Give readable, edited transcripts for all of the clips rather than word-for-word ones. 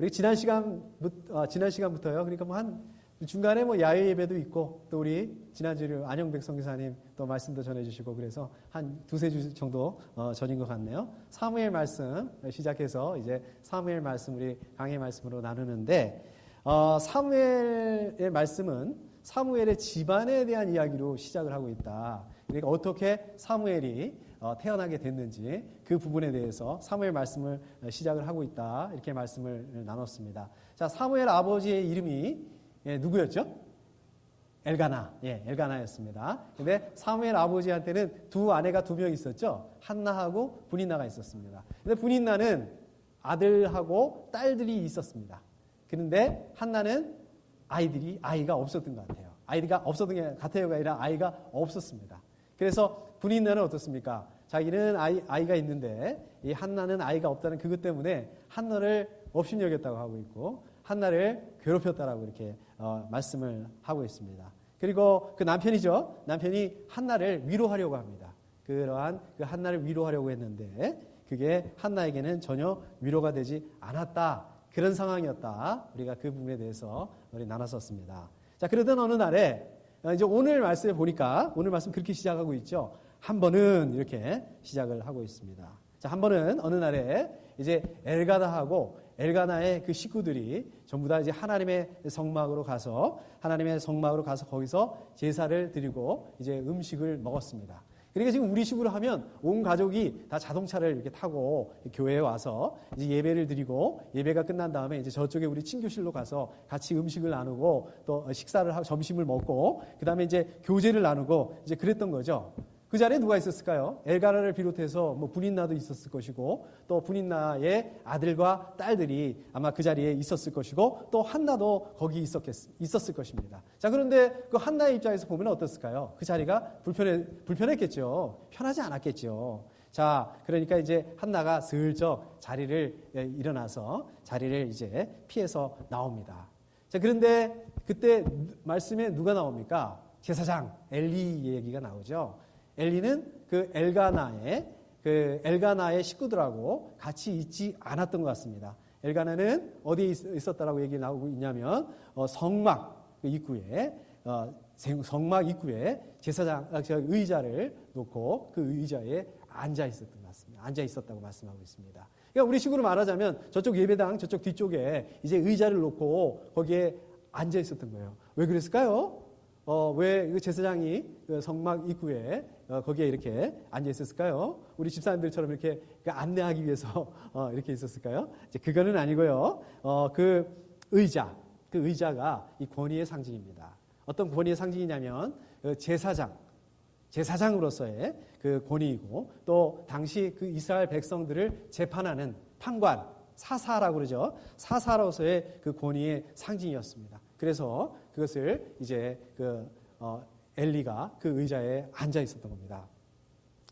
우리 지난 시간부터요. 그러니까 뭐 한 중간에 뭐 야외 예배도 있고 또 우리 지난주 안영백 선교사님 또 말씀도 전해주시고 그래서 한 두세 주 정도 전인 것 같네요. 사무엘 말씀 시작해서 이제 사무엘 말씀 우리 강의 말씀으로 나누는데 사무엘의 말씀은 사무엘의 집안에 대한 이야기로 시작을 하고 있다. 그러니까 어떻게 사무엘이 태어나게 됐는지 그 부분에 대해서 사무엘 말씀을 시작을 하고 있다. 이렇게 말씀을 나눴습니다. 자, 사무엘 아버지의 이름이 누구였죠? 엘가나. 엘가나였습니다. 근데 사무엘 아버지한테는 두 아내가 2명 있었죠? 한나하고 분인나가 있었습니다. 근데 분인나는 아들하고 딸들이 있었습니다. 그런데 한나는 아이가 없었던 것 같아요. 아이가 없었던 게 같아요가 아니라 아이가 없었습니다. 그래서 분인나는 어떻습니까? 자기는 아이가 있는데 이 한나는 아이가 없다는 그것 때문에 한나를 업신여겼다고 하고 있고 한나를 괴롭혔다라고 이렇게 말씀을 하고 있습니다. 그리고 그 남편이죠. 남편이 한나를 위로하려고 합니다. 그러한 그 한나를 위로하려고 했는데 그게 한나에게는 전혀 위로가 되지 않았다. 그런 상황이었다. 우리가 그 부분에 대해서 우리 나눴었습니다. 자, 그러던 어느 날에 이제 오늘 말씀에 보니까 오늘 말씀 그렇게 시작하고 있죠. 한 번은 이렇게 시작을 하고 있습니다. 자, 한 번은 어느 날에 이제 엘가나의 그 식구들이 전부 다 이제 하나님의 성막으로 가서 거기서 제사를 드리고 이제 음식을 먹었습니다. 그러니까 지금 우리 식으로 하면 온 가족이 다 자동차를 이렇게 타고 교회에 와서 이제 예배를 드리고 예배가 끝난 다음에 이제 저쪽에 우리 친교실로 가서 같이 음식을 나누고 또 식사를 하고 점심을 먹고 그 다음에 이제 교제를 나누고 이제 그랬던 거죠. 그 자리에 누가 있었을까요? 엘가나를 비롯해서 뭐 분인나도 있었을 것이고 또 분인나의 아들과 딸들이 아마 그 자리에 있었을 것이고 또 한나도 거기 있었을 것입니다. 자, 그런데 그 한나의 입장에서 보면 어떻을까요? 그 자리가 불편했겠죠. 편하지 않았겠죠. 자, 그러니까 이제 한나가 슬쩍 일어나서 자리를 이제 피해서 나옵니다. 자, 그런데 그때 말씀에 누가 나옵니까? 제사장 엘리 얘기가 나오죠. 엘리는 그 엘가나의 식구들하고 같이 있지 않았던 것 같습니다. 엘가나는 어디에 있었다라고 얘기 나오고 있냐면 성막 입구에 의자를 놓고 그 의자에 앉아 있었던 것 같습니다. 앉아 있었다고 말씀하고 있습니다. 그러니까 우리 식으로 말하자면 저쪽 예배당 저쪽 뒤쪽에 이제 의자를 놓고 거기에 앉아 있었던 거예요. 왜 그랬을까요? 왜 제사장이 성막 입구에 거기에 이렇게 앉아 있었을까요? 우리 집사님들처럼 이렇게 안내하기 위해서 이렇게 있었을까요? 이제 그거는 아니고요. 그 의자가 이 권위의 상징입니다. 어떤 권위의 상징이냐면 제사장으로서의 그 권위이고 또 당시 그 이스라엘 백성들을 재판하는 판관, 사사라고 그러죠. 사사로서의 그 권위의 상징이었습니다. 그래서 그것을 이제 엘리가 그 의자에 앉아 있었던 겁니다.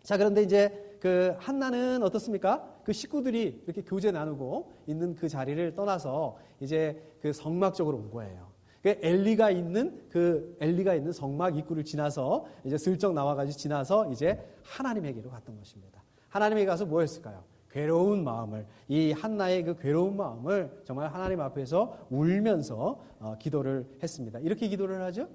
자, 그런데 이제 그 한나는 어떻습니까? 그 식구들이 이렇게 교제 나누고 있는 그 자리를 떠나서 이제 그 성막 쪽으로 온 거예요. 엘리가 있는 성막 입구를 지나서 이제 슬쩍 나와가지고 지나서 이제 하나님에게로 갔던 것입니다. 하나님에게 가서 뭐 했을까요? 괴로운 마음을, 이 한나의 그 괴로운 마음을 정말 하나님 앞에서 울면서 기도를 했습니다. 이렇게 기도를 하죠.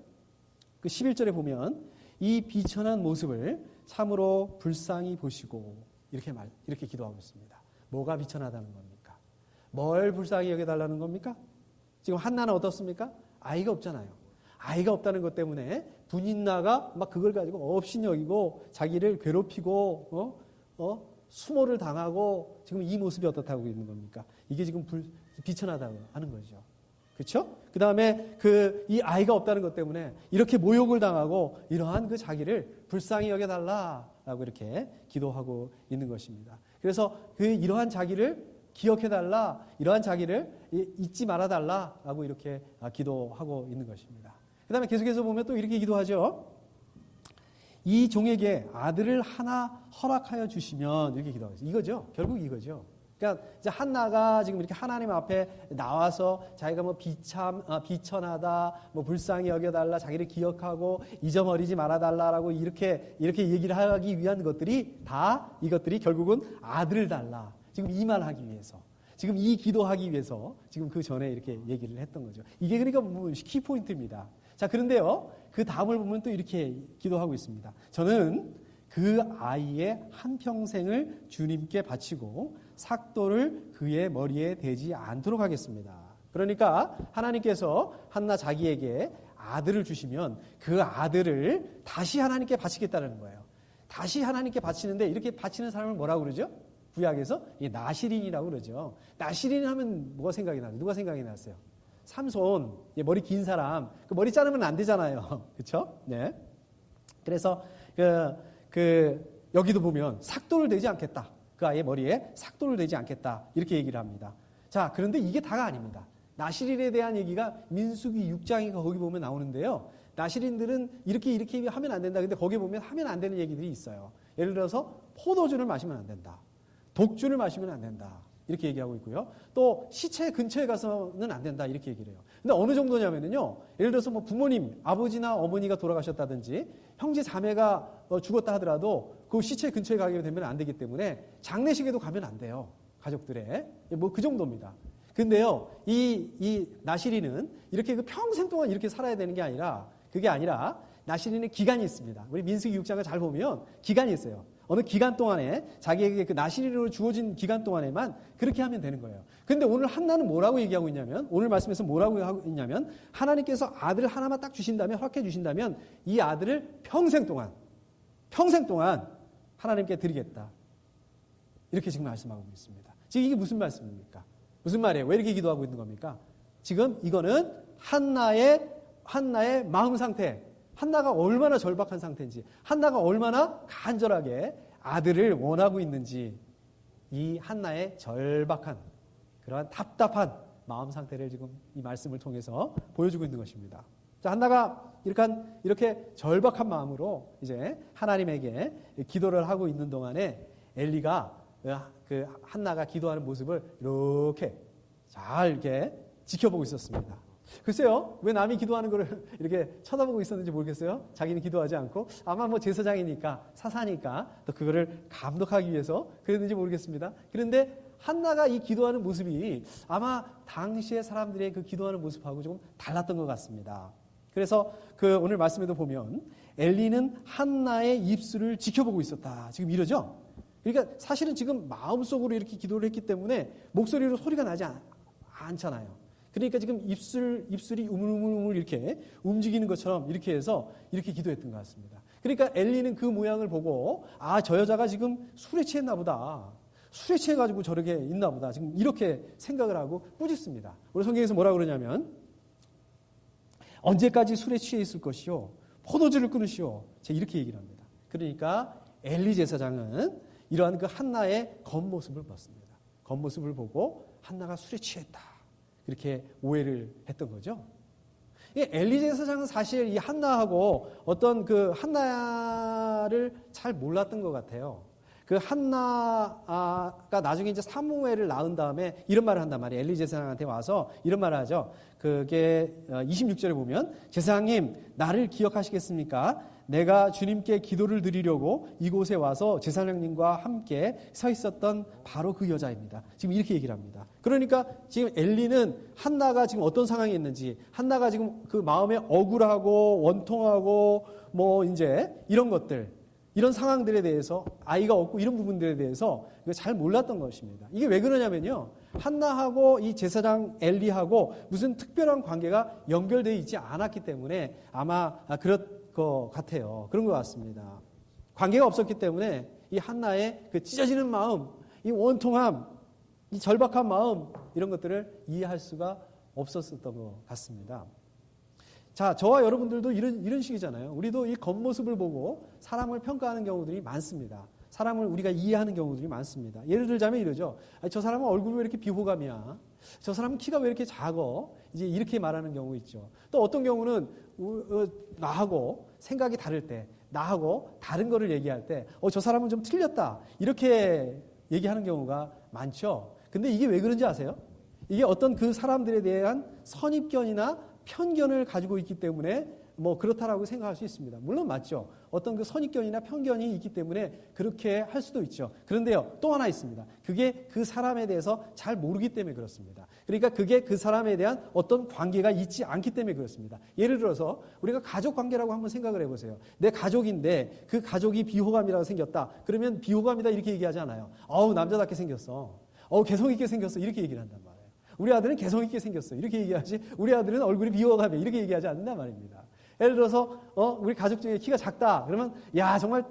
그 11절에 보면 이 비천한 모습을 참으로 불쌍히 보시고 이렇게 기도하고 있습니다. 뭐가 비천하다는 겁니까? 뭘 불쌍히 여겨달라는 겁니까? 지금 한나는 어떻습니까? 아이가 없잖아요. 아이가 없다는 것 때문에 분인나가 막 그걸 가지고 업신여기고 자기를 괴롭히고 수모를 당하고 지금 이 모습이 어떻다고 있는 겁니까? 이게 지금 비천하다고 하는 거죠. 그렇죠? 그 다음에 이 아이가 없다는 것 때문에 이렇게 모욕을 당하고 이러한 그 자기를 불쌍히 여겨달라라고 이렇게 기도하고 있는 것입니다. 그래서 이러한 자기를 기억해달라, 이러한 자기를 잊지 말아달라라고 이렇게 기도하고 있는 것입니다. 그 다음에 계속해서 보면 또 이렇게 기도하죠. 이 종에게 아들을 하나 허락하여 주시면 이렇게 기도하고 있어요. 이거죠. 결국 이거죠. 그러니까 이제 한나가 지금 이렇게 하나님 앞에 나와서 자기가 뭐 비천하다, 뭐 불쌍히 여겨달라, 자기를 기억하고 잊어버리지 말아달라라고 이렇게 얘기를 하기 위한 것들이 이것들이 결국은 아들을 달라. 지금 이 말하기 위해서. 지금 이 기도하기 위해서 지금 그 전에 이렇게 얘기를 했던 거죠. 이게 그러니까 키포인트입니다. 자, 그런데요, 그 다음을 보면 또 이렇게 기도하고 있습니다. 저는 그 아이의 한평생을 주님께 바치고 삭도를 그의 머리에 대지 않도록 하겠습니다. 그러니까 하나님께서 한나 자기에게 아들을 주시면 그 아들을 다시 하나님께 바치겠다는 거예요. 다시 하나님께 바치는데 이렇게 바치는 사람을 뭐라고 그러죠? 구약에서 나시린이라고 그러죠. 나시린 하면 뭐가 생각이 나요? 누가 생각이 났어요? 삼손, 머리 긴 사람. 그 머리 자르면 안 되잖아요. 그렇죠? 네. 그래서 여기도 보면 삭도를 대지 않겠다. 그 아이의 머리에 삭도를 대지 않겠다. 이렇게 얘기를 합니다. 자, 그런데 이게 다가 아닙니다. 나시린에 대한 얘기가 민수기 6장인가 거기 보면 나오는데요. 나시린들은 이렇게 하면 안 된다. 근데 거기 보면 하면 안 되는 얘기들이 있어요. 예를 들어서 포도주를 마시면 안 된다. 독주를 마시면 안 된다. 이렇게 얘기하고 있고요. 또 시체 근처에 가서는 안 된다. 이렇게 얘기를 해요. 근데 어느 정도냐면요. 예를 들어서 뭐 부모님, 아버지나 어머니가 돌아가셨다든지 형제 자매가 죽었다 하더라도 그 시체 근처에 가게 되면 안 되기 때문에 장례식에도 가면 안 돼요. 가족들의. 뭐 그 정도입니다. 근데요, 이 나시린은 이렇게 그 평생 동안 이렇게 살아야 되는 게 아니라, 그게 아니라 나시린의 기간이 있습니다. 우리 민수기 6장을 잘 보면 기간이 있어요. 어느 기간 동안에 자기에게 그 나시린으로 주어진 기간 동안에만 그렇게 하면 되는 거예요. 근데 오늘 한나는 뭐라고 얘기하고 있냐면, 오늘 말씀에서 뭐라고 하고 있냐면, 하나님께서 아들 하나만 딱 주신다면, 허락해 주신다면 이 아들을 평생 동안 하나님께 드리겠다. 이렇게 지금 말씀하고 있습니다. 지금 이게 무슨 말씀입니까? 무슨 말이에요? 왜 이렇게 기도하고 있는 겁니까? 지금 이거는 한나의 마음 상태, 한나가 얼마나 절박한 상태인지, 한나가 얼마나 간절하게 아들을 원하고 있는지, 이 한나의 절박한, 그러한 답답한 마음 상태를 지금 이 말씀을 통해서 보여주고 있는 것입니다. 자, 한나가 이렇게 절박한 마음으로 이제 하나님에게 기도를 하고 있는 동안에 엘리가 그 한나가 기도하는 모습을 이렇게 잘 이렇게 지켜보고 있었습니다. 글쎄요, 왜 남이 기도하는 거를 이렇게 쳐다보고 있었는지 모르겠어요. 자기는 기도하지 않고 아마 뭐 제사장이니까 사사니까 또 그거를 감독하기 위해서 그랬는지 모르겠습니다. 그런데 한나가 이 기도하는 모습이 아마 당시의 사람들의 그 기도하는 모습하고 조금 달랐던 것 같습니다. 그래서 그 오늘 말씀에도 보면 엘리는 한나의 입술을 지켜보고 있었다. 지금 이러죠? 그러니까 사실은 지금 마음속으로 이렇게 기도를 했기 때문에 목소리로 소리가 나지 않잖아요. 그러니까 지금 입술이 우물우물 이렇게 움직이는 것처럼 이렇게 해서 이렇게 기도했던 것 같습니다. 그러니까 엘리는 그 모양을 보고 저 여자가 지금 술에 취했나 보다. 술에 취해가지고 저렇게 있나 보다. 지금 이렇게 생각을 하고 꾸짖습니다. 우리 성경에서 뭐라고 그러냐면 언제까지 술에 취해 있을 것이요. 포도주를 끊으시오. 제가 이렇게 얘기를 합니다. 그러니까 엘리 제사장은 이러한 그 한나의 겉모습을 봤습니다. 겉모습을 보고 한나가 술에 취했다. 이렇게 오해를 했던 거죠. 이 엘리 제사장은 사실 이 한나하고 어떤 그 한나를 잘 몰랐던 것 같아요. 그 한나가 나중에 이제 사무엘을 낳은 다음에 이런 말을 한단 말이에요. 엘리 제사장한테 와서 이런 말을 하죠. 그게 26절에 보면 제사장님 나를 기억하시겠습니까? 내가 주님께 기도를 드리려고 이곳에 와서 제사장님과 함께 서 있었던 바로 그 여자입니다. 지금 이렇게 얘기를 합니다. 그러니까 지금 엘리는 한나가 지금 어떤 상황에 있는지, 한나가 지금 그 마음에 억울하고 원통하고 뭐 이제 이런 것들, 이런 상황들에 대해서 아이가 없고 이런 부분들에 대해서 잘 몰랐던 것입니다. 이게 왜 그러냐면요. 한나하고 이 제사장 엘리하고 무슨 특별한 관계가 연결되어 있지 않았기 때문에 아마 그럴 것 같아요. 그런 것 같습니다. 관계가 없었기 때문에 이 한나의 그 찢어지는 마음, 이 원통함, 이 절박한 마음 이런 것들을 이해할 수가 없었던 것 같습니다. 자, 저와 여러분들도 이런 식이잖아요. 우리도 이 겉모습을 보고 사람을 평가하는 경우들이 많습니다. 사람을 우리가 이해하는 경우들이 많습니다. 예를 들자면 이러죠. 저 사람은 얼굴이 왜 이렇게 비호감이야? 저 사람은 키가 왜 이렇게 작어? 이제 이렇게 말하는 경우 있죠. 또 어떤 경우는 나하고 생각이 다를 때, 나하고 다른 거를 얘기할 때, 저 사람은 좀 틀렸다. 이렇게 얘기하는 경우가 많죠. 근데 이게 왜 그런지 아세요? 이게 어떤 그 사람들에 대한 선입견이나 편견을 가지고 있기 때문에 뭐 그렇다라고 생각할 수 있습니다. 물론 맞죠. 어떤 그 선입견이나 편견이 있기 때문에 그렇게 할 수도 있죠. 그런데요, 또 하나 있습니다. 그게 그 사람에 대해서 잘 모르기 때문에 그렇습니다. 그러니까 그게 그 사람에 대한 어떤 관계가 있지 않기 때문에 그렇습니다. 예를 들어서 우리가 가족 관계라고 한번 생각을 해보세요. 내 가족인데 그 가족이 비호감이라고 생겼다. 그러면 비호감이다 이렇게 얘기하지 않아요. 어우, 남자답게 생겼어. 개성 있게 생겼어. 이렇게 얘기를 한단 말이에요. 우리 아들은 개성 있게 생겼어. 이렇게 얘기하지. 우리 아들은 얼굴이 비호감이야. 이렇게 얘기하지 않는단 말입니다. 예를 들어서 우리 가족 중에 키가 작다. 그러면 야 정말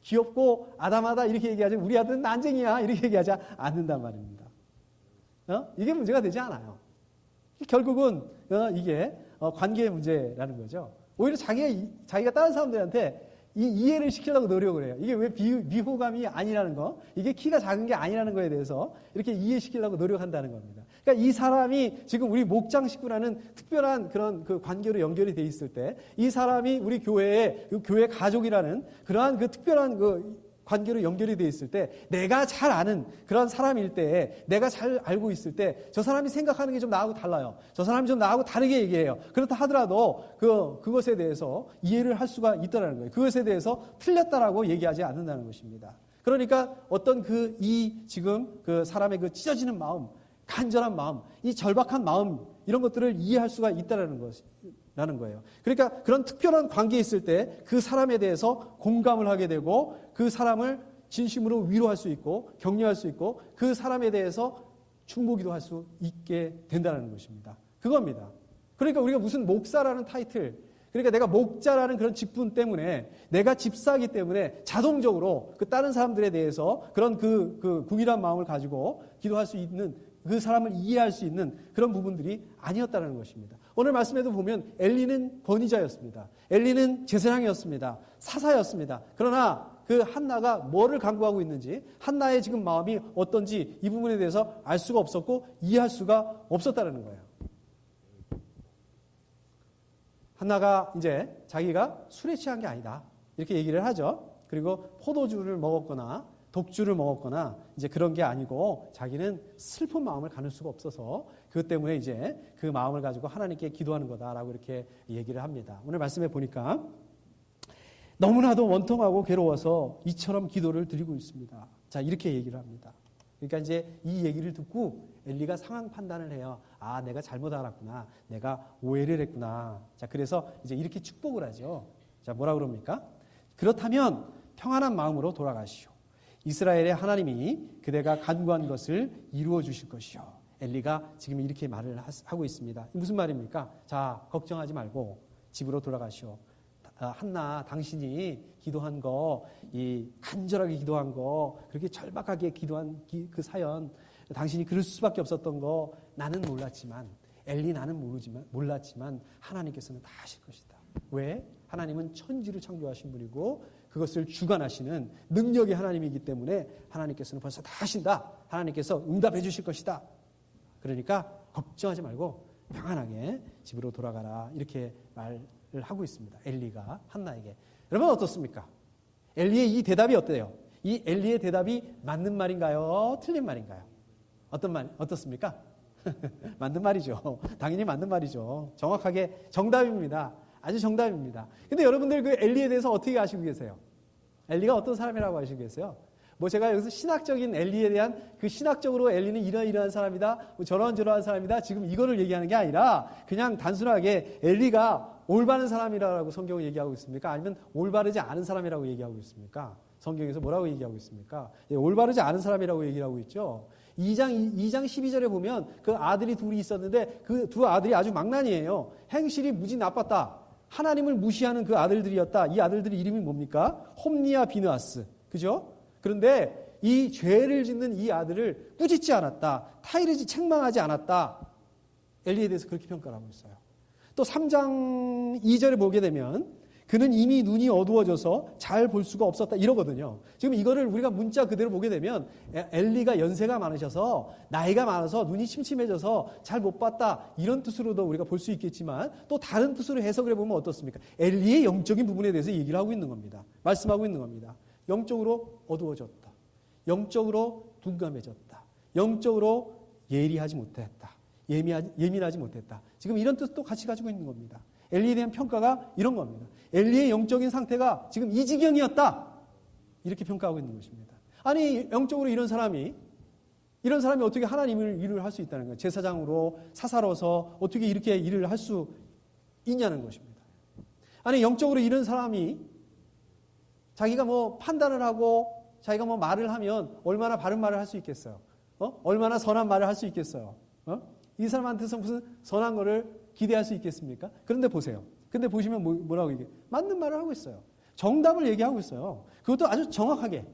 귀엽고 아담하다 이렇게 얘기하지. 우리 아들은 난쟁이야. 이렇게 얘기하지 않는단 말입니다. 이게 문제가 되지 않아요. 결국은 이게 관계의 문제라는 거죠. 오히려 자기가 다른 사람들한테 이해를 시키려고 노력을 해요. 이게 왜 비호감이 아니라는 거, 이게 키가 작은 게 아니라는 거에 대해서 이렇게 이해시키려고 노력한다는 겁니다. 그러니까 이 사람이 지금 우리 목장 식구라는 특별한 그런 그 관계로 연결이 돼 있을 때, 이 사람이 우리 교회의 교회 가족이라는 그러한 그 특별한 그 관계로 연결이 돼 있을 때, 내가 잘 아는 그런 사람일 때, 내가 잘 알고 있을 때, 저 사람이 생각하는 게 좀 나하고 달라요. 저 사람이 좀 나하고 다르게 얘기해요. 그렇다 하더라도 그것에 대해서 이해를 할 수가 있다는 거예요. 그것에 대해서 틀렸다라고 얘기하지 않는다는 것입니다. 그러니까 어떤 지금 그 사람의 그 찢어지는 마음, 간절한 마음, 이 절박한 마음, 이런 것들을 이해할 수가 있다는 라는 거예요. 그러니까 그런 특별한 관계에 있을 때 그 사람에 대해서 공감을 하게 되고 그 사람을 진심으로 위로할 수 있고 격려할 수 있고 그 사람에 대해서 충고기도 할 수 있게 된다는 것입니다. 그겁니다. 그러니까 우리가 무슨 목사라는 타이틀, 그러니까 내가 목자라는 그런 직분 때문에, 내가 집사이기 때문에 자동적으로 그 다른 사람들에 대해서 그런 그 궁일한 마음을 가지고 기도할 수 있는, 그 사람을 이해할 수 있는 그런 부분들이 아니었다는 것입니다. 오늘 말씀에도 보면 엘리는 권위자였습니다. 엘리는 제사장이었습니다. 사사였습니다. 그러나 그 한나가 뭐를 간구하고 있는지, 한나의 지금 마음이 어떤지 이 부분에 대해서 알 수가 없었고 이해할 수가 없었다는 거예요. 한나가 이제 자기가 술에 취한 게 아니다 이렇게 얘기를 하죠. 그리고 포도주를 먹었거나 독주를 먹었거나 이제 그런 게 아니고 자기는 슬픈 마음을 가눌 수가 없어서 그것 때문에 이제 그 마음을 가지고 하나님께 기도하는 거다라고 이렇게 얘기를 합니다. 오늘 말씀에 보니까 너무나도 원통하고 괴로워서 이처럼 기도를 드리고 있습니다. 자, 이렇게 얘기를 합니다. 그러니까 이제 이 얘기를 듣고 엘리가 상황 판단을 해요. 아, 내가 잘못 알았구나. 내가 오해를 했구나. 자, 그래서 이제 이렇게 축복을 하죠. 자, 뭐라 그럽니까? 그렇다면 평안한 마음으로 돌아가시오. 이스라엘의 하나님이 그대가 간구한 것을 이루어 주실 것이요. 엘리가 지금 이렇게 말을 하고 있습니다. 무슨 말입니까? 자, 걱정하지 말고 집으로 돌아가시오. 한나, 당신이 기도한 거, 이 간절하게 기도한 거, 그렇게 절박하게 기도한 그 사연, 당신이 그럴 수밖에 없었던 거 나는 몰랐지만, 엘리 나는 몰랐지만 하나님께서는 다 하실 것이다. 왜? 하나님은 천지를 창조하신 분이고 그것을 주관하시는 능력의 하나님이기 때문에 하나님께서는 벌써 다 하신다. 하나님께서 응답해 주실 것이다. 그러니까 걱정하지 말고 평안하게 집으로 돌아가라. 이렇게 말을 하고 있습니다. 엘리가 한나에게. 여러분 어떻습니까? 엘리의 이 대답이 어때요? 이 엘리의 대답이 맞는 말인가요? 틀린 말인가요? 어떻습니까? 맞는 말이죠. 당연히 맞는 말이죠. 정확하게 정답입니다. 아주 정답입니다. 근데 여러분들 그 엘리에 대해서 어떻게 아시고 계세요? 엘리가 어떤 사람이라고 아시고 계세요? 뭐 제가 여기서 신학적인 엘리에 대한 그 신학적으로 엘리는 이러한 사람이다, 뭐 저러한 사람이다, 지금 이거를 얘기하는 게 아니라 그냥 단순하게 엘리가 올바른 사람이라고 성경을 얘기하고 있습니까? 아니면 올바르지 않은 사람이라고 얘기하고 있습니까? 성경에서 뭐라고 얘기하고 있습니까? 예, 올바르지 않은 사람이라고 얘기를 하고 있죠. 2장 12절에 보면 그 아들이 둘이 있었는데 그 두 아들이 아주 망나니예요. 행실이 무지 나빴다. 하나님을 무시하는 그 아들들이었다. 이 아들들의 이름이 뭡니까? 홈니와 비느하스. 그죠? 그런데 이 죄를 짓는 이 아들을 꾸짖지 않았다. 타이르지 책망하지 않았다. 엘리에 대해서 그렇게 평가를 하고 있어요. 또 3장 2절에 보게 되면 그는 이미 눈이 어두워져서 잘 볼 수가 없었다 이러거든요. 지금 이거를 우리가 문자 그대로 보게 되면 엘리가 연세가 많으셔서 나이가 많아서 눈이 침침해져서 잘 못 봤다 이런 뜻으로도 우리가 볼 수 있겠지만 또 다른 뜻으로 해석을 해보면 어떻습니까? 엘리의 영적인 부분에 대해서 얘기를 하고 있는 겁니다. 말씀하고 있는 겁니다. 영적으로 어두워졌다. 영적으로 둔감해졌다. 영적으로 예리하지 못했다. 예민하지 못했다. 지금 이런 뜻도 같이 가지고 있는 겁니다. 엘리에 대한 평가가 이런 겁니다. 엘리의 영적인 상태가 지금 이 지경이었다. 이렇게 평가하고 있는 것입니다. 아니, 영적으로 이런 사람이 어떻게 하나님을 일을 할 수 있다는 거예요. 제사장으로 사사로서 어떻게 이렇게 일을 할 수 있냐는 것입니다. 아니, 영적으로 이런 사람이 자기가 뭐 판단을 하고 자기가 뭐 말을 하면 얼마나 바른 말을 할 수 있겠어요? 얼마나 선한 말을 할 수 있겠어요? 이 사람한테서 무슨 선한 거를 기대할 수 있겠습니까? 그런데 보세요. 근데 보시면 뭐라고 얘기해요? 맞는 말을 하고 있어요. 정답을 얘기하고 있어요. 그것도 아주 정확하게.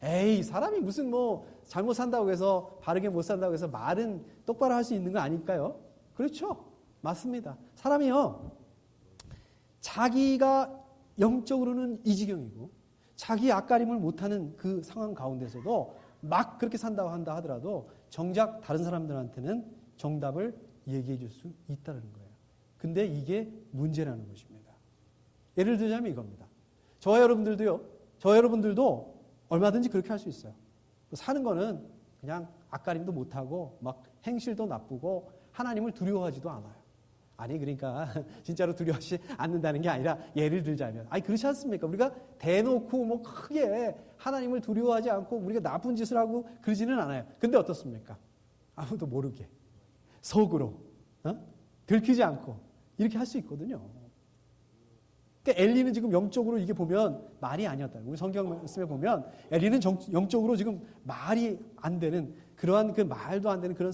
에이, 사람이 무슨 뭐 잘못 산다고 해서 바르게 못 산다고 해서 말은 똑바로 할 수 있는 거 아닐까요? 그렇죠. 맞습니다. 사람이요. 자기가 영적으로는 이 지경이고 자기 앞가림을 못하는 그 상황 가운데서도 막 그렇게 산다고 한다 하더라도 정작 다른 사람들한테는 정답을 얘기해 줄 수 있다는 거예요. 근데 이게 문제라는 것입니다. 예를 들자면 이겁니다. 저와 여러분들도 얼마든지 그렇게 할 수 있어요. 사는 거는 그냥 앞가림도 못하고 막 행실도 나쁘고 하나님을 두려워하지도 않아요. 아니, 그러니까 진짜로 두려워하지 않는다는 게 아니라 예를 들자면, 아니, 그렇지 않습니까? 우리가 대놓고 뭐 크게 하나님을 두려워하지 않고 우리가 나쁜 짓을 하고 그러지는 않아요. 근데 어떻습니까? 아무도 모르게 속으로 들키지 않고 이렇게 할 수 있거든요. 그러니까 엘리는 지금 영적으로 이게 보면 말이 아니었다. 우리 성경 말씀에 보면 엘리는 영적으로 지금 말이 안 되는 그러한 그 말도 안 되는 그런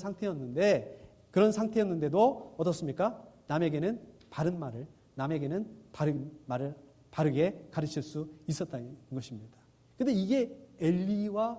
상태였는데도 어떻습니까? 남에게는 바른 말을, 남에게는 바른 말을 바르게 가르칠 수 있었다는 것입니다. 그런데 이게 엘리만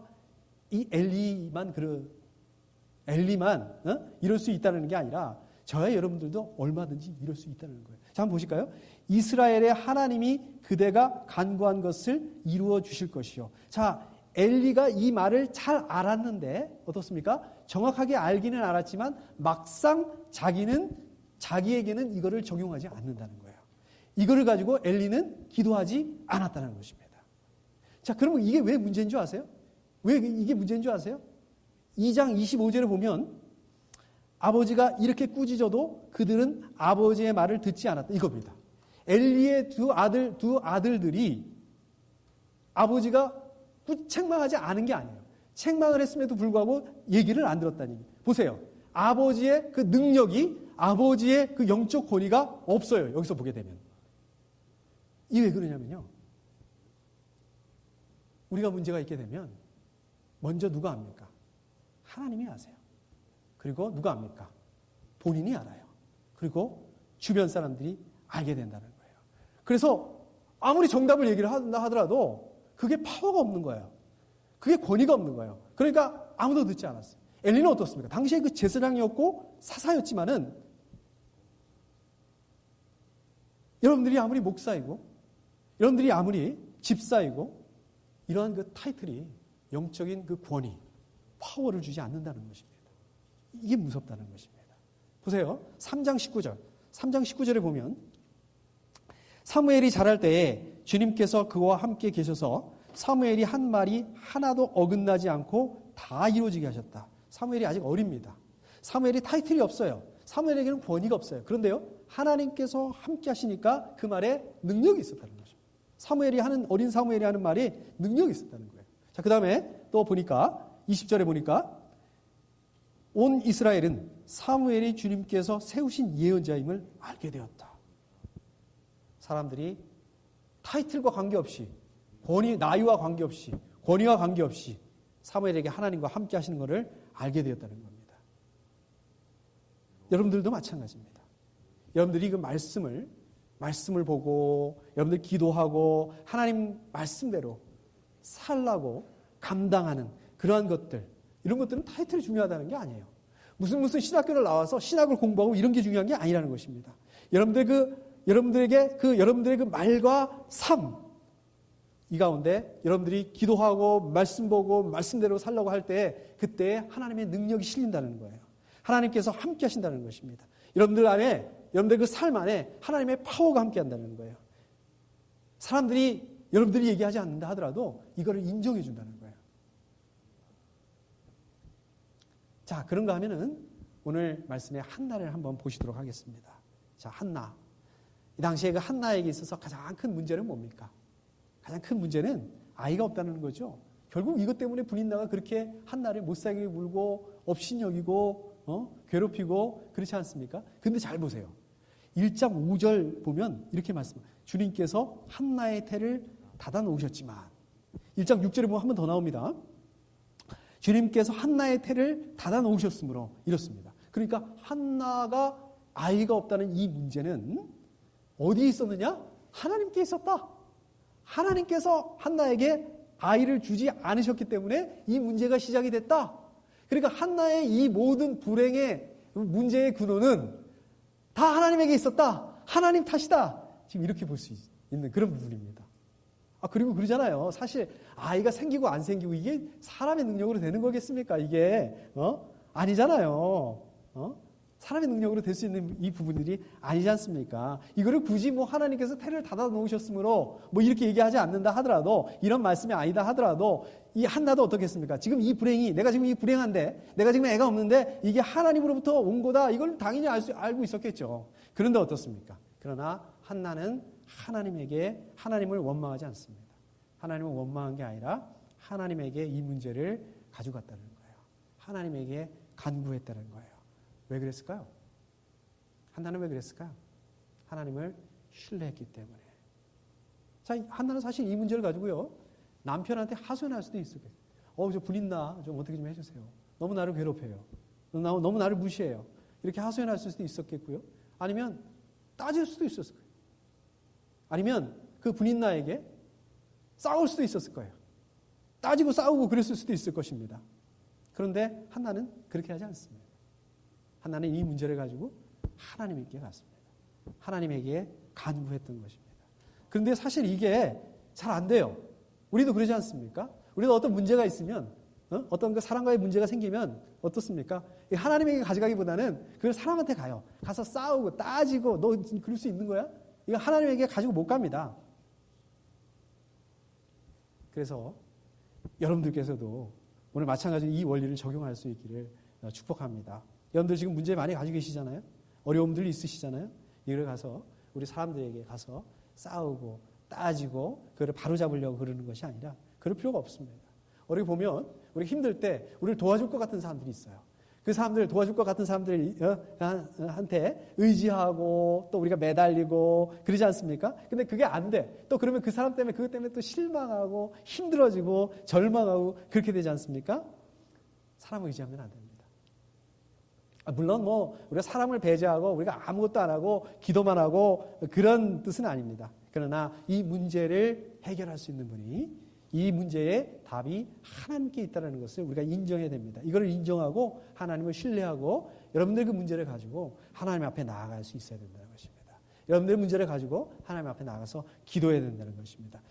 이럴 수 있다는 게 아니라 저와 여러분들도 얼마든지 이럴 수 있다는 거예요. 자, 한번 보실까요? 이스라엘의 하나님이 그대가 간구한 것을 이루어 주실 것이요. 자, 엘리가 이 말을 잘 알았는데 어떻습니까? 정확하게 알기는 알았지만 막상 자기에게는 이거를 적용하지 않는다는 거예요. 이거를 가지고 엘리는 기도하지 않았다는 것입니다. 자, 그러면 이게 왜 문제인 줄 아세요? 왜 이게 문제인 줄 아세요? 2장 25절에 보면 아버지가 이렇게 꾸짖어도 그들은 아버지의 말을 듣지 않았다. 이겁니다. 엘리의 두 아들들이 아버지가 책망하지 않은 게 아니에요. 책망을 했음에도 불구하고 얘기를 안 들었다는 얘기예요. 보세요. 아버지의 그 능력이, 아버지의 그 영적 권위가 없어요. 여기서 보게 되면. 이게 왜 그러냐면요. 우리가 문제가 있게 되면 먼저 누가 압니까? 하나님이 아세요. 그리고 누가 압니까? 본인이 알아요. 그리고 주변 사람들이 알게 된다는 거예요. 그래서 아무리 정답을 얘기를 한다 하더라도 그게 파워가 없는 거예요. 그게 권위가 없는 거예요. 그러니까 아무도 듣지 않았어요. 엘리는 어떻습니까? 당시에 그 제사장이었고 사사였지만은 여러분들이 아무리 목사이고 여러분들이 아무리 집사이고 이러한 그 타이틀이 영적인 그 권위, 파워를 주지 않는다는 것입니다. 이게 무섭다는 것입니다. 보세요. 3장 19절에 보면 사무엘이 자랄 때에 주님께서 그와 함께 계셔서 사무엘이 한 말이 하나도 어긋나지 않고 다 이루어지게 하셨다. 사무엘이 아직 어립니다. 사무엘이 타이틀이 없어요. 사무엘에게는 권위가 없어요. 그런데요, 하나님께서 함께 하시니까 그 말에 능력이 있었다는 거죠. 어린 사무엘이 하는 말이 능력이 있었다는 거예요. 자, 그 다음에 또 보니까 20절에 보니까 온 이스라엘은 사무엘이 주님께서 세우신 예언자임을 알게 되었다. 사람들이 타이틀과 관계없이 나이와 관계없이 권위와 관계없이 사무엘에게 하나님과 함께 하시는 것을 알게 되었다는 겁니다. 여러분들도 마찬가지입니다. 여러분들이 그 말씀을 보고 여러분들 기도하고 하나님 말씀대로 살라고 감당하는 그러한 것들, 이런 것들은 타이틀이 중요하다는 게 아니에요. 무슨 신학교를 나와서 신학을 공부하고 이런 게 중요한 게 아니라는 것입니다. 여러분들의 그 말과 삶, 이 가운데 여러분들이 기도하고 말씀 보고 말씀대로 살라고 할 때 그때 하나님의 능력이 실린다는 거예요. 하나님께서 함께 하신다는 것입니다. 여러분들 그 삶 안에 하나님의 파워가 함께 한다는 거예요. 여러분들이 얘기하지 않는다 하더라도 이거를 인정해 준다는 거예요. 자, 그런가 하면은 오늘 말씀의 한나를 한번 보시도록 하겠습니다. 자, 한나. 이 당시에 그 한나에게 있어서 가장 큰 문제는 뭡니까? 가장 큰 문제는 아이가 없다는 거죠. 결국 이것 때문에 분인나가 그렇게 한나를 못살게 굴고 업신여기고 괴롭히고 그렇지 않습니까? 근데 잘 보세요. 1장 5절 보면 이렇게 말씀합니다. 주님께서 한나의 태를 닫아 놓으셨지만 1장 6절에 보면 한 번 더 나옵니다. 주님께서 한나의 태를 닫아 놓으셨으므로 이렇습니다. 그러니까 한나가 아이가 없다는 이 문제는 어디에 있었느냐? 하나님께 있었다. 하나님께서 한나에게 아이를 주지 않으셨기 때문에 이 문제가 시작이 됐다. 그러니까 한나의 이 모든 불행의 문제의 근원은 다 하나님에게 있었다. 하나님 탓이다. 지금 이렇게 볼 수 있는 그런 부분입니다. 그리고 그러잖아요. 사실 아이가 생기고 안 생기고 이게 사람의 능력으로 되는 거겠습니까? 이게 아니잖아요. 사람의 능력으로 될 수 있는 이 부분들이 아니지 않습니까? 이거를 굳이 하나님께서 태를 닫아 놓으셨으므로 이렇게 얘기하지 않는다 하더라도, 이런 말씀이 아니다 하더라도 이 한나도 어떻겠습니까? 지금 이 불행이, 내가 지금 이 불행한데, 내가 지금 애가 없는데 이게 하나님으로부터 온 거다. 이걸 당연히 알고 있었겠죠. 그런데 어떻습니까? 그러나 한나는 하나님을 원망하지 않습니다. 하나님을 원망한 게 아니라 하나님에게 이 문제를 가져갔다는 거예요. 하나님에게 간구했다는 거예요. 왜 그랬을까요? 한나는 왜 그랬을까요? 하나님을 신뢰했기 때문에. 자, 한나는 사실 이 문제를 가지고요, 남편한테 하소연할 수도 있었겠어요. 저 불있나? 좀 어떻게 좀 해주세요. 너무 나를 괴롭혀요. 너무 나를 무시해요. 이렇게 하소연할 수도 있었겠고요. 아니면 따질 수도 있었을 거예요. 아니면 그 불있나에게 싸울 수도 있었을 거예요. 따지고 싸우고 그랬을 수도 있을 것입니다. 그런데 한나는 그렇게 하지 않습니다. 한나는 이 문제를 가지고 하나님께 갔습니다. 하나님에게 간구했던 것입니다. 그런데 사실 이게 잘 안 돼요. 우리도 그러지 않습니까? 우리도 어떤 문제가 있으면, 어떤 그 사람과의 문제가 생기면 어떻습니까? 하나님에게 가져가기보다는 그걸 사람한테 가요. 가서 싸우고 따지고, 너 그럴 수 있는 거야? 이거 하나님에게 가지고 못 갑니다. 그래서 여러분들께서도 오늘 마찬가지로 이 원리를 적용할 수 있기를 축복합니다. 여러분들 지금 문제 많이 가지고 계시잖아요. 어려움들이 있으시잖아요. 이걸 가서 우리 사람들에게 가서 싸우고 따지고 그걸 바로잡으려고 그러는 것이 아니라 그럴 필요가 없습니다. 우리 보면 우리 힘들 때 우리를 도와줄 것 같은 사람들이 있어요. 그 사람들 도와줄 것 같은 사람들한테 의지하고 또 우리가 매달리고 그러지 않습니까? 근데 그게 안 돼. 또 그러면 그 사람 때문에 그것 때문에 또 실망하고 힘들어지고 절망하고 그렇게 되지 않습니까? 사람을 의지하면 안 됩니다. 물론 우리가 사람을 배제하고 우리가 아무것도 안 하고 기도만 하고 그런 뜻은 아닙니다. 그러나 이 문제를 해결할 수 있는 분이, 이 문제의 답이 하나님께 있다는 것을 우리가 인정해야 됩니다. 이걸 인정하고 하나님을 신뢰하고 여러분들 그 문제를 가지고 하나님 앞에 나아갈 수 있어야 된다는 것입니다. 여러분들의 문제를 가지고 하나님 앞에 나가서 기도해야 된다는 것입니다.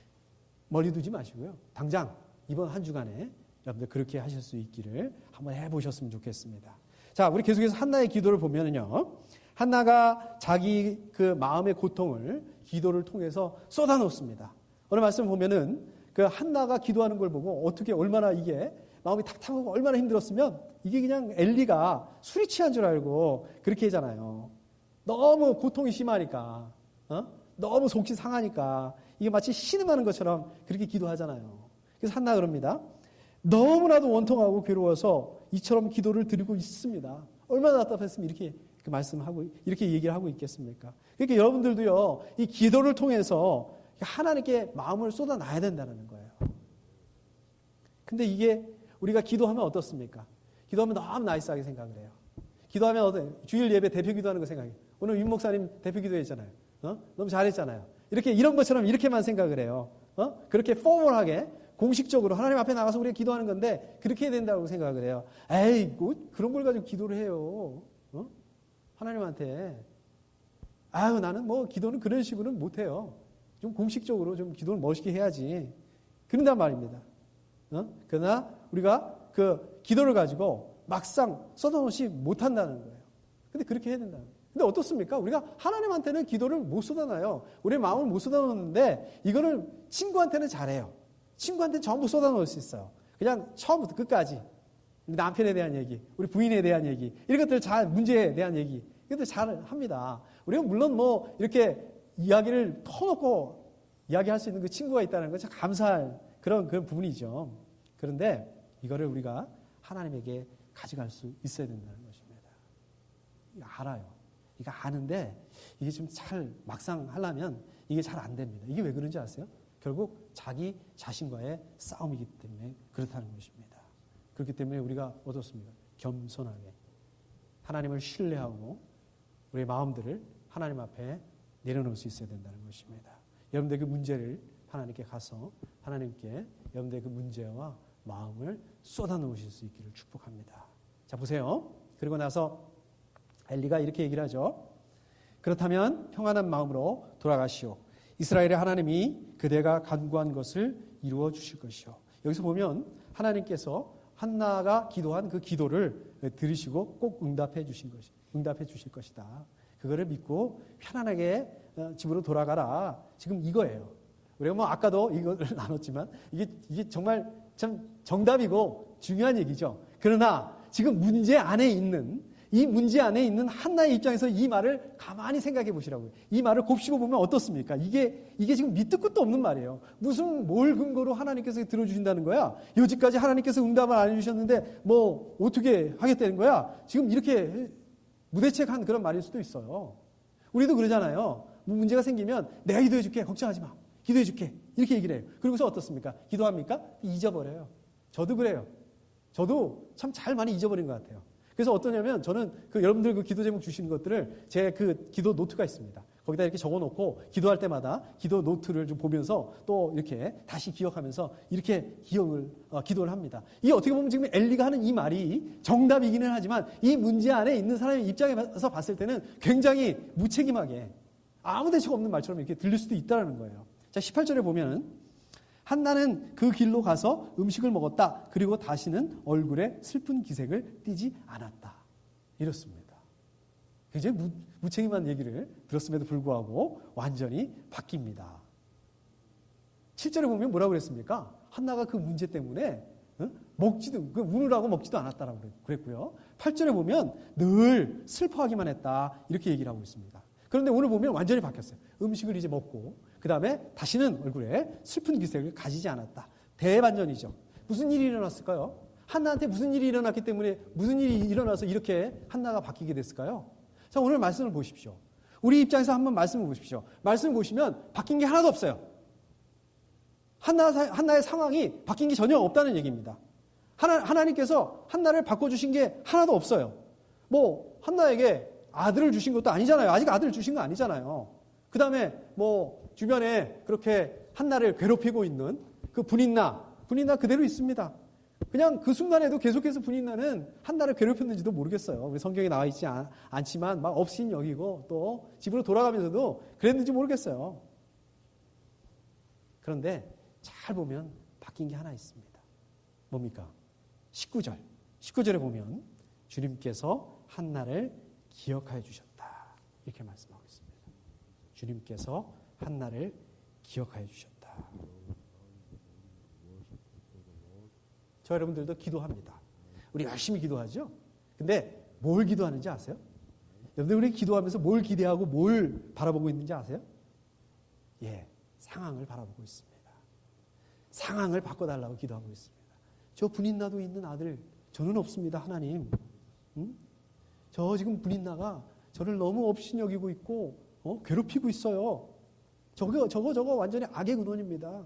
멀리 두지 마시고요. 당장 이번 한 주간에 여러분들 그렇게 하실 수 있기를 한번 해보셨으면 좋겠습니다. 자, 우리 계속해서 한나의 기도를 보면요. 한나가 자기 그 마음의 고통을 기도를 통해서 쏟아놓습니다. 오늘 말씀 보면은 그 한나가 기도하는 걸 보고 어떻게 얼마나 이게 마음이 답답하고 얼마나 힘들었으면 이게 그냥 엘리가 술이 취한 줄 알고 그렇게 하잖아요. 너무 고통이 심하니까, 너무 속이 상하니까 이게 마치 신음하는 것처럼 그렇게 기도하잖아요. 그래서 한나가 그럽니다. 너무나도 원통하고 괴로워서 이처럼 기도를 드리고 있습니다. 얼마나 답답했으면 이렇게 말씀하고 이렇게 얘기를 하고 있겠습니까? 그러니까 여러분들도요, 이 기도를 통해서 하나님께 마음을 쏟아놔야 된다는 거예요. 근데 이게 우리가 기도하면 어떻습니까? 기도하면 너무 나이스하게 생각을 해요. 기도하면 어떤 주일 예배 대표 기도하는 거 생각해요. 오늘 윤 목사님 대표 기도했잖아요. 너무 잘했잖아요. 이런 것처럼 이렇게만 생각을 해요. 그렇게 포멀하게 공식적으로 하나님 앞에 나가서 우리가 기도하는 건데 그렇게 해야 된다고 생각을 해요. 에이, 그런 걸 가지고 기도를 해요. 하나님한테. 나는 기도는 그런 식으로는 못해요. 좀 공식적으로 좀 기도를 멋있게 해야지. 그런단 말입니다. 그러나 우리가 그 기도를 가지고 막상 쏟아놓지 못한다는 거예요. 근데 그렇게 해야 된다는 거예요. 근데 어떻습니까? 우리가 하나님한테는 기도를 못 쏟아놔요. 우리의 마음을 못 쏟아놓는데 이거를 친구한테는 잘해요. 친구한테는 전부 쏟아놓을 수 있어요. 그냥 처음부터 끝까지. 남편에 대한 얘기, 우리 부인에 대한 얘기, 이런 것들 문제에 대한 얘기, 이것들 잘 합니다. 우리가 물론 이렇게 이야기를 터놓고 이야기할 수 있는 그 친구가 있다는 건 참 감사할 그런 부분이죠. 그런데 이거를 우리가 하나님에게 가져갈 수 있어야 된다는 것입니다. 이거 알아요. 이거 아는데 이게 좀 잘 막상 하려면 이게 잘 안 됩니다. 이게 왜 그런지 아세요? 결국 자기 자신과의 싸움이기 때문에 그렇다는 것입니다. 그렇기 때문에 우리가 어떻습니까? 겸손하게 하나님을 신뢰하고 우리의 마음들을 하나님 앞에 내려놓을 수 있어야 된다는 것입니다. 여러분들 그 문제를 하나님께 가서 하나님께 여러분들 그 문제와 마음을 쏟아놓으실 수 있기를 축복합니다. 자, 보세요. 그리고 나서 엘리가 이렇게 얘기를 하죠. 그렇다면 평안한 마음으로 돌아가시오. 이스라엘의 하나님이 그대가 간구한 것을 이루어 주실 것이오. 여기서 보면 하나님께서 한나가 기도한 그 기도를 들으시고 꼭 응답해 주실 것이다. 그거를 믿고 편안하게 집으로 돌아가라. 지금 이거예요. 우리가 뭐 아까도 이거를 나눴지만 이게 정말 참 정답이고 중요한 얘기죠. 그러나 지금 문제 안에 있는 한나의 입장에서 이 말을 가만히 생각해 보시라고요. 이 말을 곱씹어 보면 어떻습니까? 이게 지금 밑도 끝도 없는 말이에요. 뭘 근거로 하나님께서 들어주신다는 거야? 여지까지 하나님께서 응답을 안 해주셨는데 뭐 어떻게 하겠다는 거야? 지금 이렇게 무대책한 그런 말일 수도 있어요. 우리도 그러잖아요. 문제가 생기면 내가 기도해 줄게. 걱정하지 마. 기도해 줄게. 이렇게 얘기를 해요. 그러고서 어떻습니까? 기도합니까? 잊어버려요. 저도 그래요. 저도 참 잘 많이 잊어버린 것 같아요. 그래서 어떠냐면 저는 여러분들 그 기도 제목 주시는 것들을 제 그 기도 노트가 있습니다. 거기다 이렇게 적어놓고 기도할 때마다 기도 노트를 좀 보면서 또 이렇게 다시 기억하면서 이렇게 기도를 합니다. 이게 어떻게 보면 지금 엘리가 하는 이 말이 정답이기는 하지만 이 문제 안에 있는 사람의 입장에서 봤을 때는 굉장히 무책임하게 아무 대책 없는 말처럼 이렇게 들릴 수도 있다는 거예요. 자, 18절에 보면 한나는 그 길로 가서 음식을 먹었다. 그리고 다시는 얼굴에 슬픈 기색을 띠지 않았다. 이렇습니다. 굉장히 무책임한 얘기를 들었음에도 불구하고 완전히 바뀝니다. 7절에 보면 뭐라고 그랬습니까? 한나가 그 문제 때문에 우느라고 먹지도 않았다라고 그랬고요. 8절에 보면 늘 슬퍼하기만 했다. 이렇게 얘기를 하고 있습니다. 그런데 오늘 보면 완전히 바뀌었어요. 음식을 이제 먹고 그 다음에 다시는 얼굴에 슬픈 기색을 가지지 않았다. 대반전이죠. 무슨 일이 일어났을까요? 한나한테 무슨 일이 일어났기 때문에 무슨 일이 일어나서 이렇게 한나가 바뀌게 됐을까요? 자, 오늘 말씀을 보십시오. 우리 입장에서 한번 말씀을 보십시오. 말씀을 보시면 바뀐 게 하나도 없어요. 한나의 상황이 바뀐 게 전혀 없다는 얘기입니다. 하나님께서 한나를 바꿔주신 게 하나도 없어요. 뭐 한나에게 아들을 주신 것도 아니잖아요. 아직 아들을 주신 거 아니잖아요. 그 다음에 뭐 주변에 그렇게 한나를 괴롭히고 있는 그 분인나 그대로 있습니다. 그냥 그 순간에도 계속해서 분인나는 한나를 괴롭혔는지도 모르겠어요. 우리 성경에 나와 있지 않지만 막 없인 여기고 또 집으로 돌아가면서도 그랬는지 모르겠어요. 그런데 잘 보면 바뀐 게 하나 있습니다. 뭡니까? 19절에 보면 주님께서 한나를 기억하여 주셨다. 이렇게 말씀하고 있습니다. 주님께서 한나를 기억하여 주셨다. 저 여러분들도 기도합니다. 우리 열심히 기도하죠? 근데 뭘 기도하는지 아세요? 여러분들 우리 기도하면서 뭘 기대하고 뭘 바라보고 있는지 아세요? 예, 상황을 바라보고 있습니다. 상황을 바꿔달라고 기도하고 있습니다. 저 분인나도 있는 아들 저는 없습니다. 하나님. 저 지금 분인나가 저를 너무 업신여기고 있고 괴롭히고 있어요. 저거 완전히 악의 근원입니다.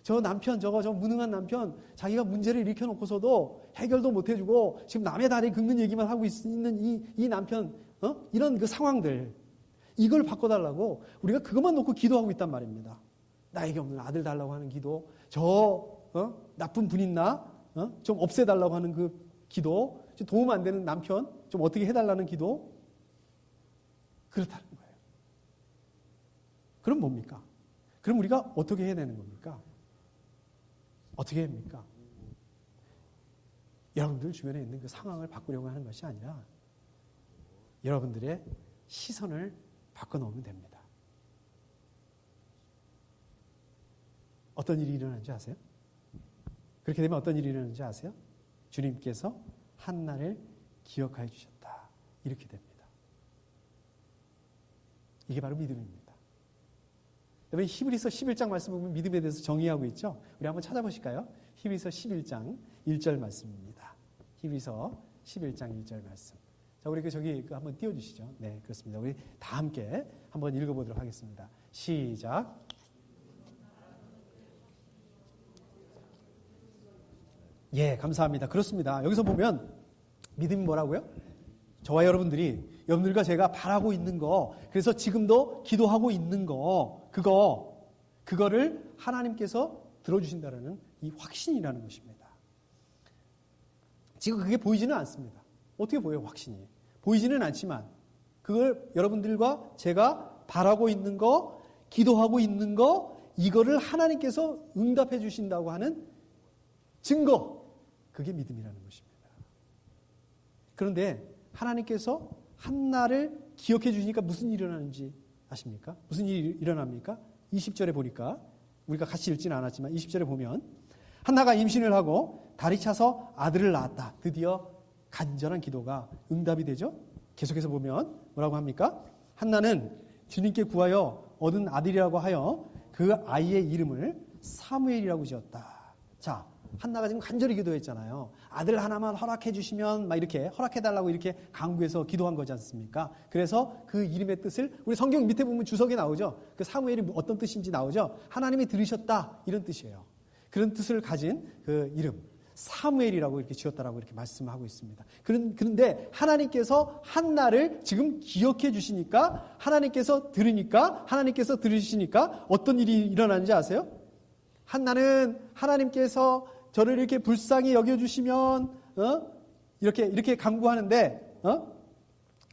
저 남편, 저 무능한 남편, 자기가 문제를 일으켜놓고서도 해결도 못해주고 지금 남의 다리 긁는 얘기만 하고 있는 이 남편, 이런 그 상황들, 이걸 바꿔달라고 우리가 그것만 놓고 기도하고 있단 말입니다. 나에게 없는 아들 달라고 하는 기도, 나쁜 분인나, 좀 없애달라고 하는 그 기도, 도움 안 되는 남편, 좀 어떻게 해달라는 기도, 그렇다는 거예요. 그럼 뭡니까? 그럼 우리가 어떻게 해야 되는 겁니까? 어떻게 합니까? 여러분들 주변에 있는 그 상황을 바꾸려고 하는 것이 아니라 여러분들의 시선을 바꿔놓으면 됩니다. 어떤 일이 일어나는지 아세요? 그렇게 되면 어떤 일이 일어나는지 아세요? 주님께서 한나를 기억하여 주셨다. 이렇게 됩니다. 이게 바로 믿음입니다. 여러분 히브리서 11장 말씀 보면 믿음에 대해서 정의하고 있죠. 우리 한번 찾아보실까요? 히브리서 11장 1절 말씀입니다. 히브리서 11장 1절 말씀. 자, 우리 저기 한번 띄워주시죠. 네, 그렇습니다. 우리 다 함께 한번 읽어보도록 하겠습니다. 시작. 예, 감사합니다. 그렇습니다. 여기서 보면 믿음이 뭐라고요? 저와 여러분들이 여러분들과 제가 바라고 있는 거, 그래서 지금도 기도하고 있는 거, 그거를 하나님께서 들어주신다는 이 확신이라는 것입니다. 지금 그게 보이지는 않습니다. 어떻게 보여요, 확신이? 보이지는 않지만 그걸 여러분들과 제가 바라고 있는 거, 기도하고 있는 거, 이거를 하나님께서 응답해 주신다고 하는 증거, 그게 믿음이라는 것입니다. 그런데 하나님께서 한나를 기억해 주시니까 무슨 일이 일어나는지 아십니까? 무슨 일이 일어납니까? 20절에 보니까, 우리가 같이 읽지는 않았지만 20절에 보면 한나가 임신을 하고 다리 차서 아들을 낳았다. 드디어 간절한 기도가 응답이 되죠. 계속해서 보면 뭐라고 합니까? 한나는 주님께 구하여 얻은 아들이라고 하여 그 아이의 이름을 사무엘이라고 지었다. 자, 한나가 지금 간절히 기도했잖아요. 아들 하나만 허락해 주시면 막 이렇게 허락해달라고 이렇게 간구해서 기도한 거지 않습니까? 그래서 그 이름의 뜻을 우리 성경 밑에 보면 주석에 나오죠. 그 사무엘이 어떤 뜻인지 나오죠. 하나님이 들으셨다 이런 뜻이에요. 그런 뜻을 가진 그 이름 사무엘이라고 이렇게 지었다라고 이렇게 말씀하고 있습니다. 그런데 하나님께서 한나를 지금 기억해 주시니까, 하나님께서 들으니까, 하나님께서 들으시니까 어떤 일이 일어나는지 아세요? 한나는 하나님께서 저를 이렇게 불쌍히 여겨주시면 이렇게 간구하는데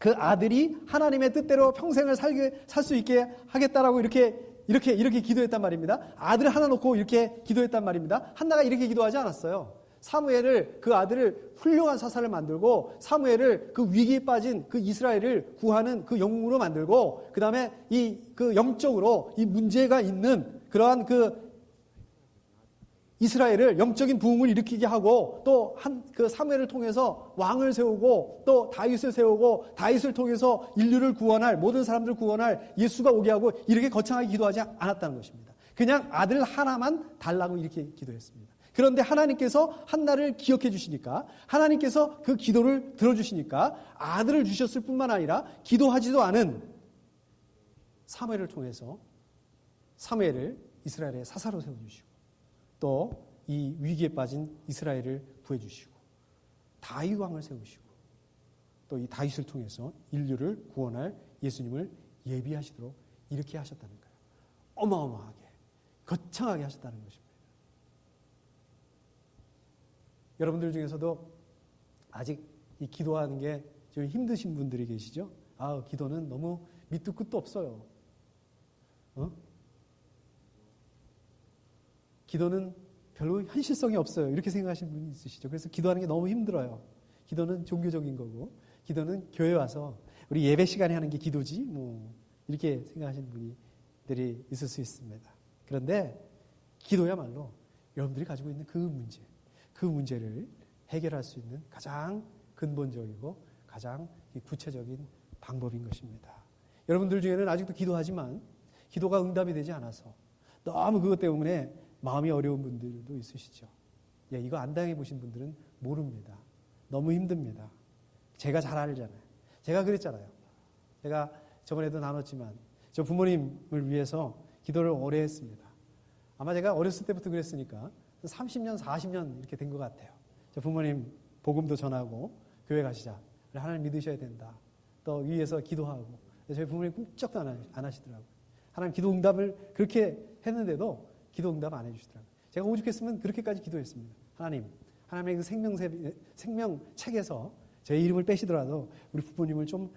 그 아들이 하나님의 뜻대로 평생을 살 수 있게 하겠다라고 이렇게 기도했단 말입니다. 아들 하나 놓고 이렇게 기도했단 말입니다. 한나가 이렇게 기도하지 않았어요. 사무엘을, 그 아들을 훌륭한 사사를 만들고, 사무엘을 그 위기에 빠진 그 이스라엘을 구하는 그 영웅으로 만들고, 그 다음에 그 영적으로 이 문제가 있는 그러한 그 이스라엘을 영적인 부흥을 일으키게 하고, 또 그 사무엘을 통해서 왕을 세우고, 또 다윗을 세우고, 다윗을 통해서 인류를 구원할, 모든 사람들을 구원할 예수가 오게 하고, 이렇게 거창하게 기도하지 않았다는 것입니다. 그냥 아들 하나만 달라고 이렇게 기도했습니다. 그런데 하나님께서 한나를 기억해 주시니까, 하나님께서 그 기도를 들어주시니까 아들을 주셨을 뿐만 아니라 기도하지도 않은 사무엘을 통해서 사무엘을 이스라엘의 사사로 세워주시고, 또 이 위기에 빠진 이스라엘을 구해주시고, 다윗 왕을 세우시고, 또 이 다윗을 통해서 인류를 구원할 예수님을 예비하시도록 이렇게 하셨다는 거예요. 어마어마하게, 거창하게 하셨다는 것입니다. 여러분들 중에서도 아직 이 기도하는 게 좀 힘드신 분들이 계시죠? 기도는 너무 밑도 끝도 없어요. 기도는 별로 현실성이 없어요. 이렇게 생각하시는 분이 있으시죠. 그래서 기도하는 게 너무 힘들어요. 기도는 종교적인 거고, 기도는 교회 와서 우리 예배 시간에 하는 게 기도지, 이렇게 생각하시는 분들이 있을 수 있습니다. 그런데 기도야말로 여러분들이 가지고 있는 그 문제를 해결할 수 있는 가장 근본적이고 가장 구체적인 방법인 것입니다. 여러분들 중에는 아직도 기도하지만 기도가 응답이 되지 않아서 너무 그것 때문에 마음이 어려운 분들도 있으시죠. 이거 안 당해 보신 분들은 모릅니다. 너무 힘듭니다. 제가 잘 알잖아요. 제가 그랬잖아요. 제가 저번에도 나눴지만 저 부모님을 위해서 기도를 오래 했습니다. 아마 제가 어렸을 때부터 그랬으니까 30년, 40년 이렇게 된 것 같아요. 저 부모님 복음도 전하고 교회 가시자. 하나님 믿으셔야 된다. 또 위에서 기도하고. 저희 부모님 꿈쩍도 안 하시더라고요. 하나님 기도 응답을 그렇게 했는데도 기도 응답 안 해주시더라고요. 제가 오죽했으면 그렇게까지 기도했습니다. 하나님의 그 생명책에서 제 이름을 빼시더라도 우리 부모님을 좀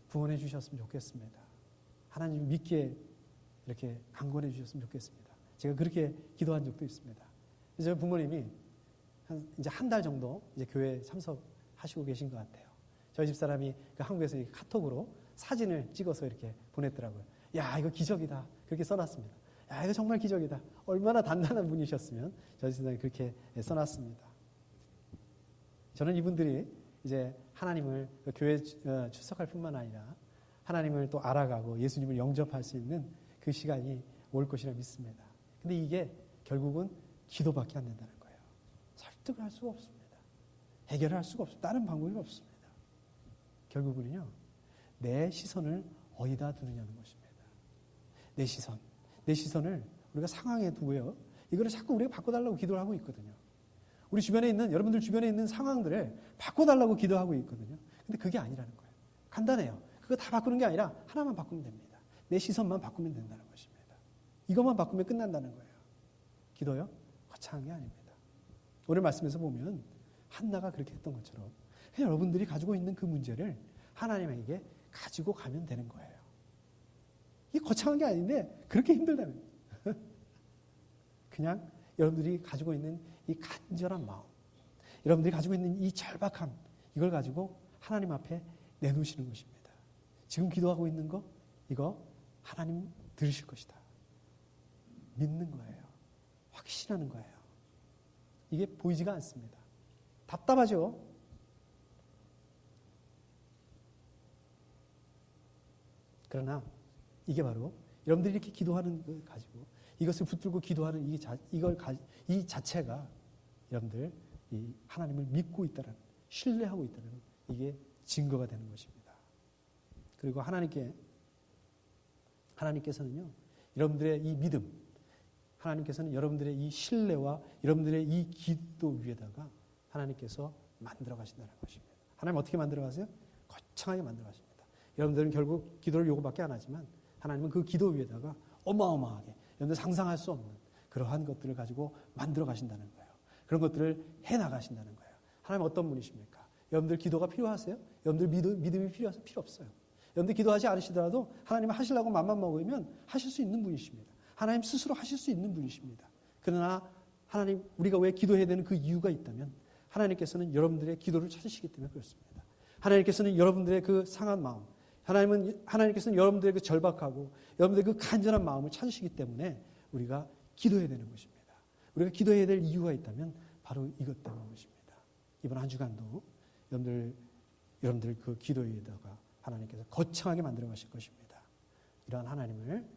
구원해 주셨으면 좋겠습니다. 하나님 믿게 이렇게 강권해 주셨으면 좋겠습니다. 제가 그렇게 기도한 적도 있습니다. 저희 부모님이 이제 한 달 정도 이제 교회에 참석하시고 계신 것 같아요. 저희 집사람이 그 한국에서 카톡으로 사진을 찍어서 이렇게 보냈더라고요. 야, 이거 기적이다. 그렇게 써놨습니다. 야, 이거 정말 기적이다. 얼마나 단단한 분이셨으면 저희 집사람이 그렇게 써놨습니다. 저는 이분들이 이제 하나님을 교회에 출석할 뿐만 아니라 하나님을 또 알아가고 예수님을 영접할 수 있는 그 시간이 올 것이라 믿습니다. 근데 이게 결국은 기도밖에 안 된다는 거예요. 설득을 할 수가 없습니다. 해결을 할 수가 없습니다. 다른 방법이 없습니다. 결국은요, 내 시선을 어디다 두느냐는 것입니다. 내 시선을 우리가 상황에 두고요. 이거를 자꾸 우리가 바꿔달라고 기도를 하고 있거든요. 우리 주변에 있는, 여러분들 주변에 있는 상황들을 바꿔달라고 기도하고 있거든요. 근데 그게 아니라는 거예요. 간단해요. 그거 다 바꾸는 게 아니라 하나만 바꾸면 됩니다. 내 시선만 바꾸면 된다는 것입니다. 이것만 바꾸면 끝난다는 거예요. 기도요? 거창한 게 아닙니다. 오늘 말씀에서 보면 한나가 그렇게 했던 것처럼 그냥 여러분들이 가지고 있는 그 문제를 하나님에게 가지고 가면 되는 거예요. 이게 거창한 게 아닌데 그렇게 힘들다면 그냥 여러분들이 가지고 있는 이 간절한 마음, 여러분들이 가지고 있는 이 절박함, 이걸 가지고 하나님 앞에 내놓으시는 것입니다. 지금 기도하고 있는 거, 이거 하나님 들으실 것이다. 믿는 거예요. 확신하는 거예요. 이게 보이지가 않습니다. 답답하죠? 그러나 이게 바로 여러분들이 이렇게 기도하는 걸 가지고 이것을 붙들고 기도하는 이 자체가 여러분들 이 하나님을 믿고 있다는, 신뢰하고 있다는 이게 증거가 되는 것입니다. 그리고 하나님께서는요, 여러분들의 이 믿음, 하나님께서는 여러분들의 이 신뢰와 여러분들의 이 기도 위에다가 하나님께서 만들어 가신다는 것입니다. 하나님 어떻게 만들어 가세요? 거창하게 만들어 가십니다. 여러분들은 결국 기도를 요구밖에 안 하지만 하나님은 그 기도 위에다가 어마어마하게 여러분들 상상할 수 없는 그러한 것들을 가지고 만들어 가신다는 거예요. 그런 것들을 해나가신다는 거예요. 하나님 어떤 분이십니까? 여러분들 기도가 필요하세요? 여러분들 믿음이 필요하세요? 필요 없어요. 여러분들 기도하지 않으시더라도 하나님 하시려고 맘만 먹으면 하실 수 있는 분이십니다. 하나님 스스로 하실 수 있는 분이십니다. 그러나 하나님, 우리가 왜 기도해야 되는 그 이유가 있다면 하나님께서는 여러분들의 기도를 찾으시기 때문에 그렇습니다. 하나님께서는 여러분들의 그 상한 마음, 하나님께서는 여러분들의 그 절박하고 여러분들의 그 간절한 마음을 찾으시기 때문에 우리가 기도해야 되는 것입니다. 우리가 기도해야 될 이유가 있다면 바로 이것 때문인 것입니다. 이번 한 주간도 여러분들 그 기도에다가 하나님께서 거창하게 만들어 가실 것입니다. 이러한 하나님을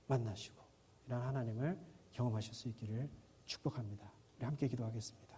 만나시고 이러한 하나님을 경험하실 수 있기를 축복합니다. 우리 함께 기도하겠습니다.